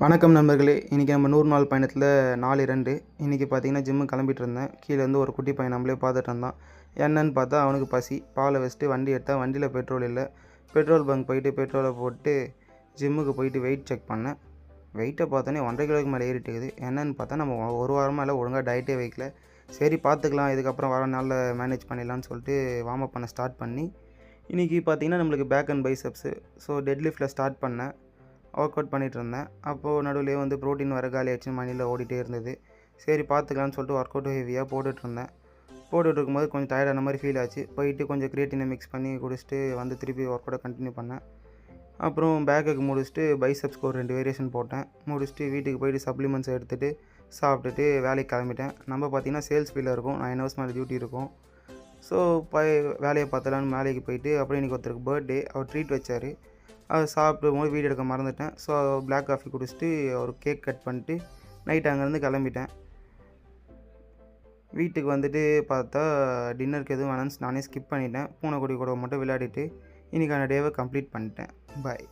வணக்கம் நண்பர்களே. இன்றைக்கி நம்ம 100 நாள் பயணத்தில் நாள் 2. இன்றைக்கி பார்த்தீங்கன்னா ஜிம்முக்கு கிளம்பிட்டு இருந்தேன். கீழேருந்து ஒரு குட்டி பையன் நம்மளே பார்த்துட்டு இருந்தான். என்னன்னு பார்த்தா அவனுக்கு பசி. பாலை வச்சுட்டு வண்டி எடுத்தால் வண்டியில் பெட்ரோல் இல்லை. பெட்ரோல் பங்க் போயிட்டு பெட்ரோலை போட்டு ஜிம்முக்கு போயிட்டு வெயிட் செக் பண்ணேன். வெயிட்டை பார்த்தோன்னே 1.5 கிலோக்கு மேலே ஏறிட்டுக்குது. என்னென்னு பார்த்தா நம்ம ஒரு வாரமாக இல்லை ஒழுங்காக டயட்டே வைக்கல. சரி பார்த்துக்கலாம், இதுக்கப்புறம் வர நாளில் மேனேஜ் பண்ணிடலான்னு சொல்லிட்டு வார்ம் அப் பண்ண ஸ்டார்ட் பண்ணி இன்றைக்கி பார்த்தீங்கன்னா நம்மளுக்கு back and biceps. So dead லிஃப்ட்டில் ஸ்டார்ட் பண்ணேன். ஒர்க் அவுட் பண்ணிகிட்டு இருந்தேன். அப்போது நடுவுலேயே வந்து ப்ரோட்டீன் வர காலி ஆகிடுச்சு, மணியில் ஓடிட்டே இருந்தது. சரி பார்த்துக்கலான்னு சொல்லிட்டு ஒர்க் அவுட் ஹெவியாக போட்டுட்ருந்தேன். போட்டுட்டு இருக்கும்போது கொஞ்சம் டயர்டான மாதிரி ஃபீல் ஆச்சு. போயிட்டு கொஞ்சம் கிரியேட்டினை மிக்ஸ் பண்ணி குடிச்சிட்டு வந்து திருப்பி ஒர்க் அவுட்டை கண்டினியூ பண்ணேன். அப்புறம் பேக்குக்கு முடிச்சுட்டு பைசப்ஸ்க்கு ஒரு 2 வேரியேஷன் போட்டேன். முடிச்சுட்டு வீட்டுக்கு போயிட்டு சப்ளிமெண்ட்ஸ் எடுத்துகிட்டு சாப்பிட்டுட்டு வேலைக்கு கிளம்பிட்டேன். நம்ம பார்த்திங்கன்னா சேல்ஸ் ஃபீல்டில் இருக்கும், 9 ஹவர்ஸ் மேலே டியூட்டி இருக்கும். ஸோ வேலையை பார்த்தலான்னு வேலைக்கு போயிட்டு அப்புறம் இன்றைக்கி ஒருத்தருக்கு பர்த்டே, அவர் ட்ரீட் வச்சார். அதை சாப்பிடும்போது வீடியோ எடுக்க மறந்துட்டேன். ஸோ பிளாக் காஃபி குடிச்சிட்டு ஒரு கேக் கட் பண்ணிட்டு நைட் அங்கேருந்து கிளம்பிட்டேன். வீட்டுக்கு வந்துட்டு பார்த்தா டின்னருக்கு எதுவும் வேணான்னு நானே ஸ்கிப் பண்ணிட்டேன். பூனைக்குடி கூட மட்டும் விளையாடிட்டு இன்றைக்கான டேவை கம்ப்ளீட் பண்ணிட்டேன். பாய்.